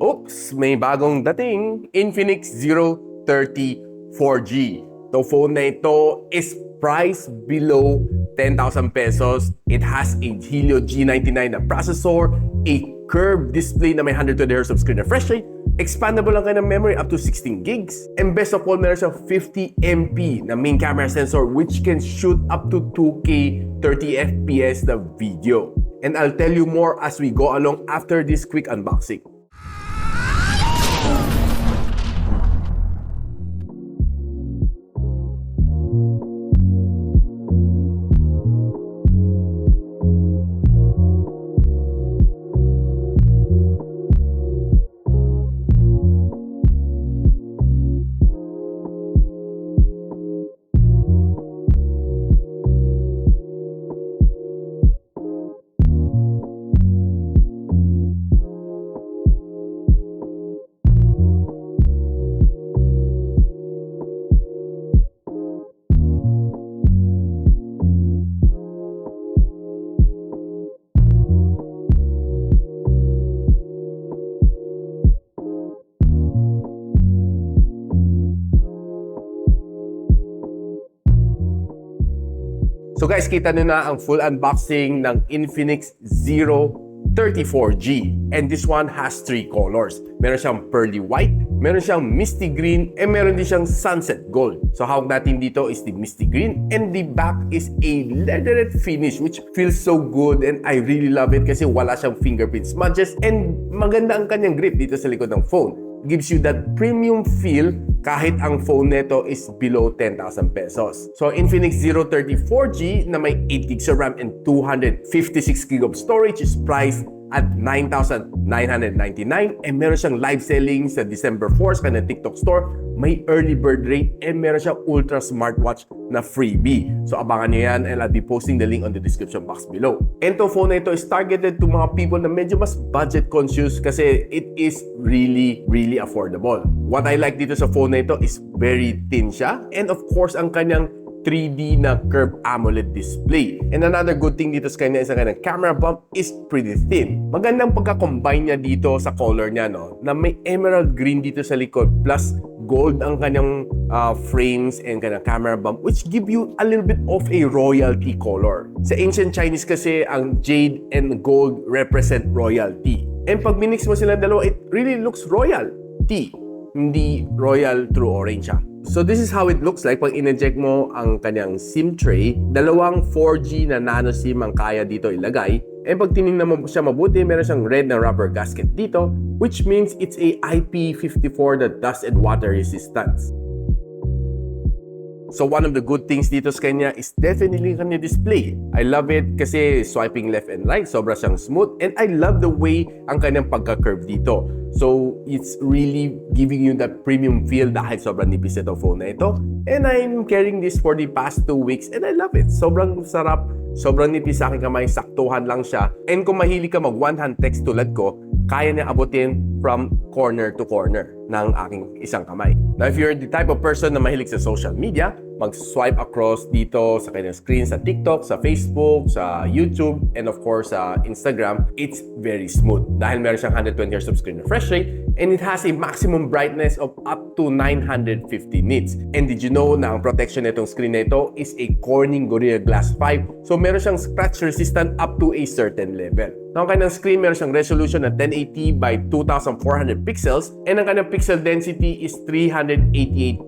Oops! May bagong dating. Infinix ZERO 30 4G. Itong phone na ito is priced below 10,000 pesos. It has a Helio G99 na processor, a curved display na may 120Hz of screen refresh rate, expandable ang kanyang memory up to 16 gigs, and best of all, meron siyang 50 MP na main camera sensor which can shoot up to 2K 30 FPS na video. And I'll tell you more as we go along after this quick unboxing. So guys, kita nyo na ang full unboxing ng Infinix ZERO 30 4G. And this one has 3 colors. Meron siyang pearly white, meron siyang misty green, and meron din siyang sunset gold. So hawak natin dito is the misty green, and the back is a leatherette finish which feels so good, and I really love it kasi wala siyang fingerprint smudges, and maganda ang kanyang grip dito sa likod ng phone. Gives you that premium feel kahit ang phone neto is below 10,000 pesos. So Infinix ZERO 30 4G na may 8 GB of RAM and 256 GB of storage is priced at 9,999, and meron siyang live selling sa December 4 sa kanyang TikTok store. May early bird rate, and meron siyang ultra smartwatch na freebie. So abangan niyo yan, and I'll be posting the link on the description box below. And to phone na ito is targeted to mga people na medyo mas budget conscious kasi it is really affordable. What I like dito sa phone na ito is very thin siya, and of course ang kanyang 3D na curved AMOLED display. And another good thing dito sa kanya is ang kanyang camera bump is pretty thin. Magandang pagka-combine niya dito sa color niya, no? Na may emerald green dito sa likod plus gold ang kanyang frames and kanyang camera bump, which give you a little bit of a royalty color. Sa ancient Chinese kasi, ang jade and gold represent royalty. And pag minix mo sila dalawa, it really looks royalty. Hindi royal true orange siya. So this is how it looks like pag in-eject mo ang kanyang SIM tray. Dalawang 4G na nano SIM ang kaya dito ilagay. And pag tinignan mo siya mabuti, meron siyang red na rubber gasket dito, which means it's a IP54 na dust and water resistance. So one of the good things dito sa kanya is definitely kanya display. I love it kasi swiping left and right, sobra siyang smooth, and I love the way ang kanyang pagka-curve dito. So it's really giving you that premium feel dahil sobrang nipis itong phone na ito. And I'm carrying this for the past 2 weeks and I love it. Sobrang sarap, sobrang nipis sa aking kamay, saktuhan lang siya. And kung mahilig ka mag one-hand text tulad ko, kaya niya abutin from corner to corner ng aking isang kamay. Now, if you're the type of person na mahilig sa social media, mag-swipe across dito sa kanyang screen sa TikTok, sa Facebook, sa YouTube, and of course sa Instagram, it's very smooth. Dahil meron siyang 120Hz of screen refresh rate, and it has a maximum brightness of up to 950 nits. And did you know na ang protection nitong screen na ito is a Corning Gorilla Glass 5, so meron siyang scratch resistant up to a certain level. Now, ang kanyang screen, meron siyang resolution na 1080 by 2400 pixels, and ang kanyang pixel density is 388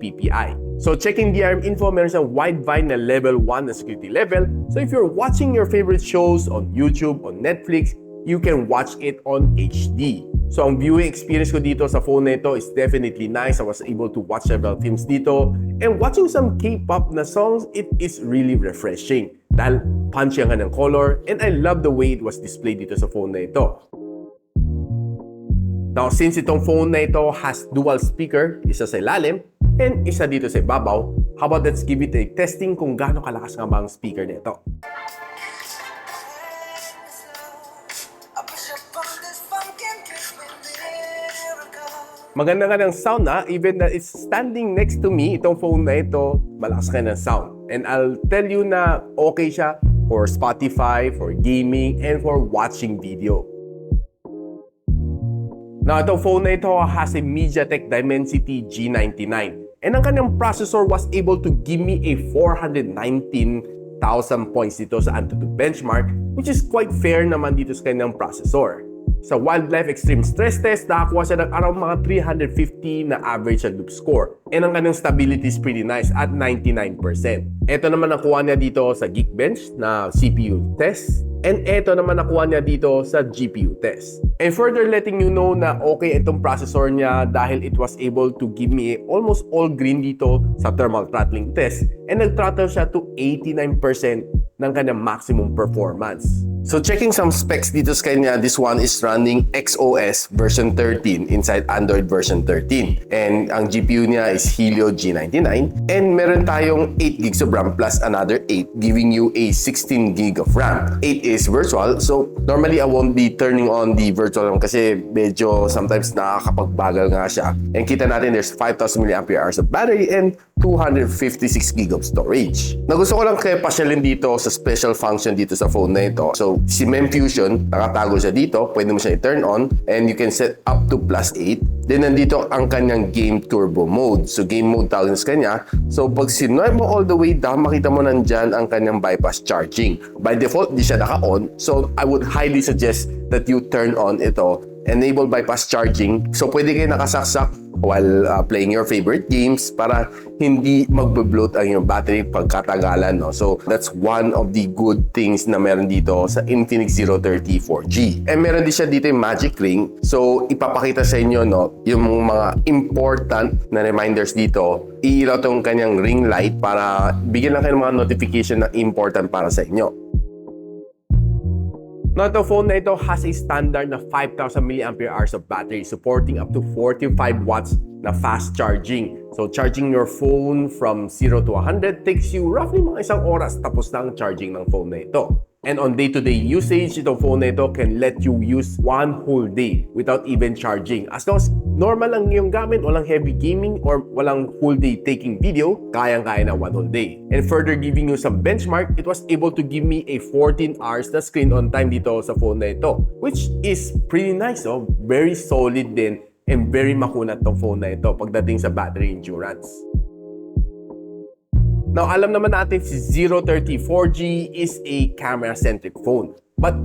ppi. So checking DRM info, meron siyang wide-vine na level 1 na security level. So if you're watching your favorite shows on YouTube, on Netflix, you can watch it on HD. So ang viewing experience ko dito sa phone na ito is definitely nice. I was able to watch several films dito. And watching some K-pop na songs, it is really refreshing. Dahil punchy ang kanyang color, and I love the way it was displayed dito sa phone na ito. Now, since itong phone na ito has dual speaker, isa sa ilalim, and isa dito sa ibabaw, how about let's give it a testing kung gaano kalakas nga ba ang speaker nito. Maganda nga ng sound na, even that it's standing next to me, itong phone na ito, malakas ka ng sound. And I'll tell you na okay siya for Spotify, for gaming, and for watching video. Now, itong phone na ito has a MediaTek Dimensity G99. And ang kanyang processor was able to give me a 419,000 points dito sa Antutu benchmark, which is quite fair naman dito sa kanyang processor. Sa Wildlife Extreme Stress Test, nakakuha siya ng around mga 350 na average loop score. And ang kanyang stability is pretty nice at 99%. Ito naman nakuha niya dito sa Geekbench na CPU test. And ito naman nakuha niya dito sa GPU test. And further letting you know na okay itong processor niya dahil it was able to give me almost all green dito sa thermal throttling test. And nag-throttle siya to 89% ng kanyang maximum performance. So checking some specs dito sa kanya, this one is running XOS version 13 inside Android version 13. And ang GPU niya is Helio G99. And meron tayong 8 gigs of RAM plus another 8, giving you a 16 gig of RAM. 8 is virtual, so normally I won't be turning on the virtual RAM kasi medyo sometimes nakakapagbagal nga siya. And kita natin there's 5,000 mAh of battery and 256 gig of storage. Nagusto ko lang kaya pasyalin dito sa special function dito sa phone na ito. So, si MEMfusion, nakatago siya dito. Pwede mo siya i-turn on and you can set up to +8. Then, nandito ang kanyang game turbo mode. So, game mode tawag sa kanya. So, pag sinuwi mo all the way down, makita mo nandyan ang kanyang bypass charging. By default, di siya naka-on. So, I would highly suggest that you turn on ito. Enable bypass charging. So, pwede kayo nakasaksak while playing your favorite games para hindi magbe-bloat ang iyong battery pagkatagalan, no? So, that's one of the good things na meron dito sa Infinix ZERO 30 4G. And meron din siya dito yung magic ring. So, ipapakita sa inyo, no, yung mga important na reminders dito. Iilaw tong kanyang ring light para bigyan lang kayo ng mga notification na important para sa inyo. Now, the phone na ito has a standard na 5,000 mAh of battery supporting up to 45 watts na fast charging. So, charging your phone from 0 to 100 takes you roughly mga isang oras tapos na ang charging ng phone na ito. And on day-to-day usage, itong phone na ito can let you use one whole day without even charging. As long as normal lang yung gamit, walang heavy gaming or walang whole day taking video, kayang-kaya na one whole day. And further giving you some benchmark, it was able to give me a 14 hours na screen on time dito sa phone na ito, which is pretty nice, oh. Very solid din and very makunat tong phone na ito pagdating sa battery endurance. Now, alam naman natin si ZERO 30 4G is a camera-centric phone. But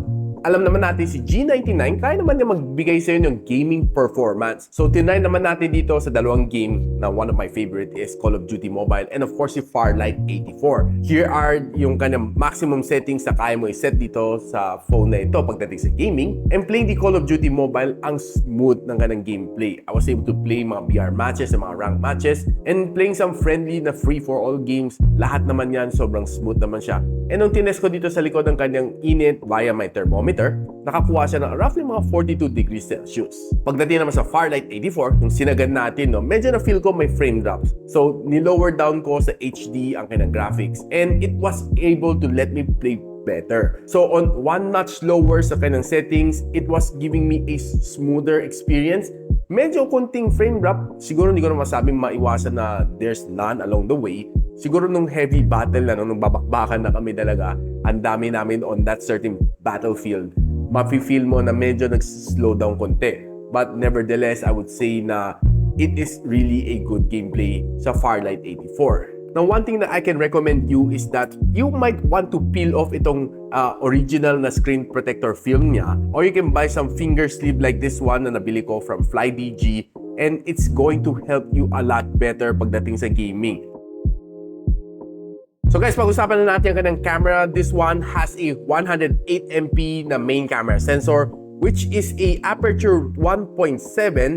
alam naman natin si G99, kaya naman niya magbigay sa inyo ng gaming performance. So, tinry naman natin dito sa dalawang game na one of my favorite is Call of Duty Mobile and of course si Farlight 84. Here are yung kanyang maximum settings na kaya mo i-set dito sa phone na ito pagdating sa gaming. And playing the Call of Duty Mobile, ang smooth ng kanyang gameplay. I was able to play mga VR matches, mga ranked matches, and playing some friendly na free-for-all games. Lahat naman yan, sobrang smooth naman siya. And nung tinest ko dito sa likod ng kanyang init via my thermometer, nakakuha siya ng roughly mga 42 degrees Celsius. Pagdating naman sa Farlight 84, yung sinagad natin, no, medyo na-feel ko may frame drops. So, nilower down ko sa HD ang kanyang graphics and it was able to let me play better. So, on one notch lower sa kanyang settings, it was giving me a smoother experience. Medyo konting frame drop, siguro hindi ko na masabing maiwasan na there's none along the way. Siguro nung heavy battle na, nung babakbakan na kami talaga, ang dami namin on that certain battlefield, mafe-feel mo na medyo nag-slow down konti. But nevertheless, I would say na it is really a good gameplay sa Farlight 84. Now, one thing that I can recommend you is that you might want to peel off itong original na screen protector film niya, or you can buy some finger sleeve like this one na nabili ko from FlyDG, and it's going to help you a lot better pagdating sa gaming. So guys, pag-usapan na natin ang kanyang camera. This one has a 108MP na main camera sensor, which is a aperture 1.7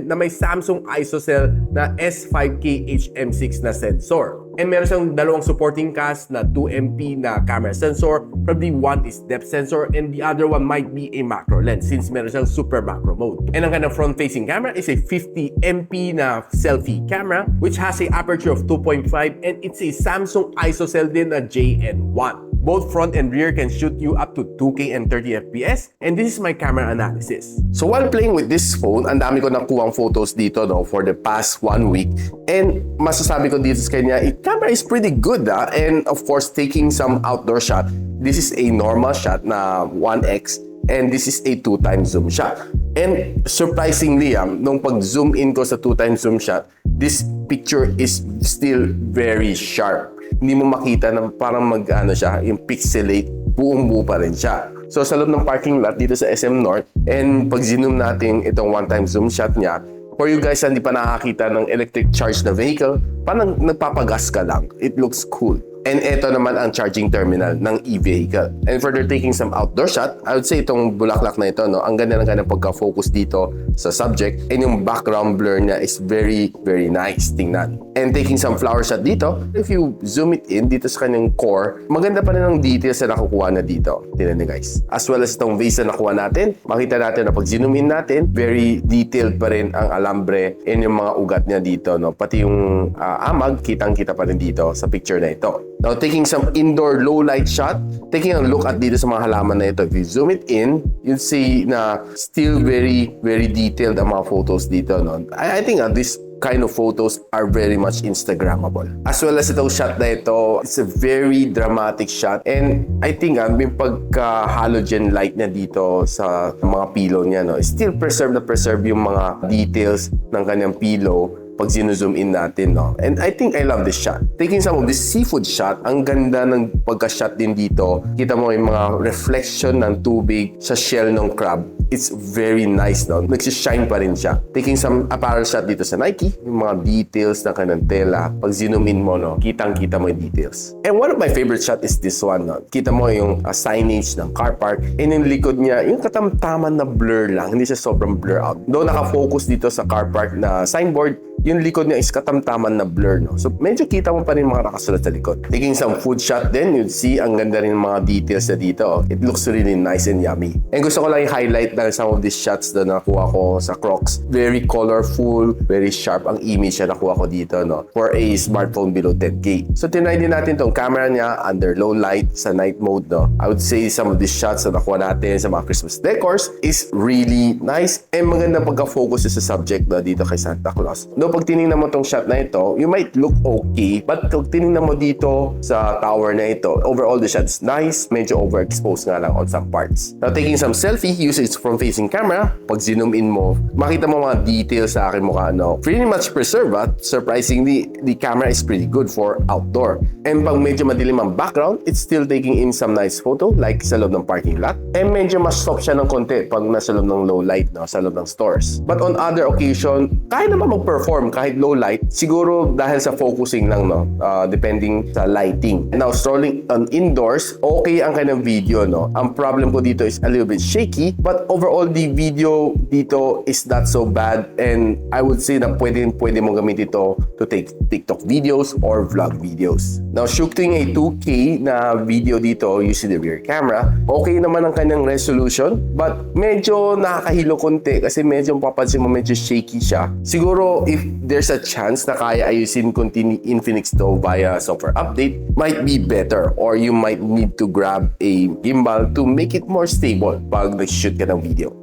na may Samsung ISOCELL na S5K HM6 na sensor. And meron siyang dalawang supporting cast na 2MP na camera sensor. Probably one is depth sensor and the other one might be a macro lens since meron siyang super macro mode. And ang kanyang front-facing camera is a 50MP na selfie camera which has a aperture of 2.5 and it's a Samsung ISOCELL din na JN1. Both front and rear can shoot you up to 2K and 30 FPS. And this is my camera analysis. So while playing with this phone, ang dami ko nakuhang photos dito, no, for the past 1 week. And masasabi ko dito sa kanya, camera is pretty good, and of course, taking some outdoor shot. This is a normal shot na 1x. And this is a 2x zoom shot. And surprisingly, nung pag-zoom in ko sa 2x zoom shot, this picture is still very sharp. Hindi mo makita na parang siya, yung pixelate, buong-buo pa rin siya. So sa loob ng parking lot dito sa SM North, and pag zoom natin itong 1x zoom shot niya, for you guys na hindi pa nakakita ng electric charge na vehicle, parang nagpapagas ka lang. It looks cool. And ito naman ang charging terminal ng e-vehicle. And further taking some outdoor shot, I would say itong bulaklak na ito, no, ang ganda ng kanyang pagka-focus dito sa subject. And yung background blur niya is very, very nice. Tingnan. And taking some flower shot dito, if you zoom it in dito sa kanyang core, maganda pa rin ang details na nakukuha na dito. Tingnan niyo guys. As well as itong vase na nakuha natin, makita natin na pag zoom in natin, very detailed pa rin ang alambre and yung mga ugat niya dito. No? Pati yung amag, kitang-kita pa rin dito sa picture na ito. Now, taking some indoor low light shot, taking a look at dito sa mga halaman na ito. If you zoom it in, you'll see na still very, very detailed ang mga photos dito. No? I think this kind of photos are very much Instagrammable. As well as itong shot na ito, it's a very dramatic shot. And I think may pagka-halogen light niya dito sa mga pillow niya. No? Still preserve yung mga details ng kanyang pillow pag zoom in natin, no? And I think I love this shot. Taking some of this seafood shot, ang ganda ng pagka-shot din dito. Kita mo yung mga reflection ng tubig sa shell ng crab. It's very nice, no? Nagsishine pa rin siya. Taking some apparel shot dito sa Nike, yung mga details ng kanang tela. Pag zoom in mo, no? Kitang-kita mo yung details. And one of my favorite shot is this one, no? Kita mo yung signage ng car park. And yung likod niya, yung katamtaman na blur lang. Hindi siya sobrang blur out. Though nakafocus dito sa car park na signboard, yung likod niya is katamtaman na blur, no? So, medyo kita mo pa rin mga nakasulat sa likod. Taking some food shot din, you'd see ang ganda rin mga details na dito. It looks really nice and yummy. And gusto ko lang i-highlight na some of these shots na nakuha ko sa Crocs. Very colorful, very sharp ang image na nakuha ko dito, no? For a smartphone below 10K. So, tinry din natin tong camera niya under low light sa night mode, no? I would say some of these shots na nakuha natin sa mga Christmas decors is really nice and maganda pagka-focus sa subject na dito kay Santa Claus. No, pag tinignan mo tong shot na ito, you might look okay, but pag tinignan mo dito sa tower na ito, overall the shot's nice, medyo overexposed nga lang on some parts. Now, taking some selfie, use it from facing camera, pag zoom in mo, makita mo mga details sa aking mukha, no? Pretty much preserved, but surprisingly, the camera is pretty good for outdoor. And pag medyo madilim ang background, it's still taking in some nice photo, like sa loob ng parking lot. And medyo mas stop siya ng konti pag nasa loob ng low light, no? Sa loob ng stores. But on other occasion, kaya naman mag-perform kahit low light, siguro dahil sa focusing lang, no? Depending sa lighting. Now, strolling on indoors, okay ang kanyang video, no? Ang problem ko dito is a little bit shaky, but overall, the video dito is not so bad, and I would say na pwede mo gamit ito to take TikTok videos or vlog videos. Now, shooting a 2K na video dito using the rear camera, okay naman ang kanyang resolution, but medyo nakakahilo konti kasi medyo papansin mo medyo shaky siya. Siguro, if there's a chance na kaya ayusin continue Infinix to via software update, might be better, or you might need to grab a gimbal to make it more stable pag nag-shoot ka ng video.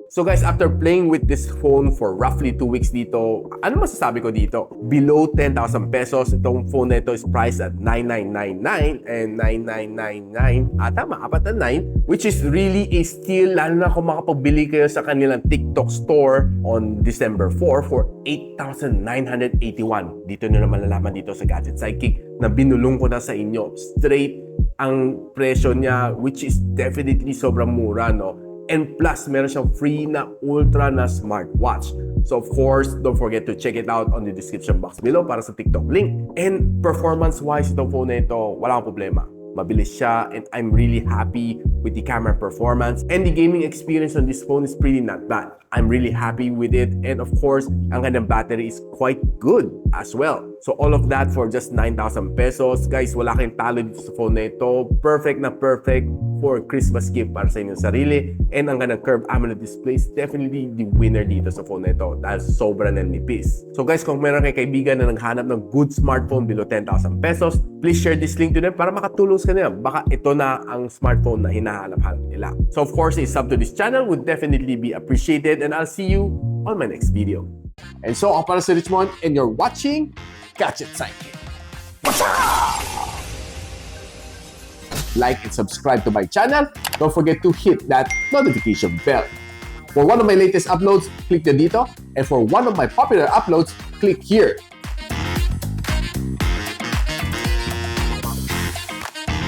So guys, after playing with this phone for roughly 2 weeks dito, ano masasabi ko dito? Below 10,000 pesos, itong phone na ito is priced at 9,999 and 9,999, tama, apat na 9, which is really a steal, lalo na kung makapagbili kayo sa kanilang TikTok store on December 4 for 8,981. Dito nyo naman malalaman dito sa Gadget Sidekick na binulong ko na sa inyo. Straight ang presyo niya, which is definitely sobrang mura, no? And plus, meron siyang free na ultra na smartwatch. So of course, don't forget to check it out on the description box below para sa TikTok link. And performance-wise, itong phone na ito, wala akong problema. Mabilis siya, and I'm really happy with the camera performance. And the gaming experience on this phone is pretty not bad. I'm really happy with it. And of course, ang kanyang battery is quite good as well. So all of that for just 9,000 pesos. Guys, wala kayong talo dito sa phone na ito. Perfect na perfect for Christmas gift para sa inyong sarili. And ang kanyang curved AMOLED display is definitely the winner dito sa phone na ito dahil sobra na nipis. So guys, kung meron kayong kaibigan na naghanap ng good smartphone below 10,000 pesos, please share this link to them para makatulong sa kanila. Baka ito na ang smartphone na hinahanap-hanap nila. So of course, a sub to this channel would definitely be appreciated, and I'll see you on my next video. And so, ako para si Richmond, and you're watching Gadget Sidekick. like and subscribe to my channel. Don't forget to hit that notification bell. For one of my latest uploads, click the dito. And for one of my popular uploads, click here.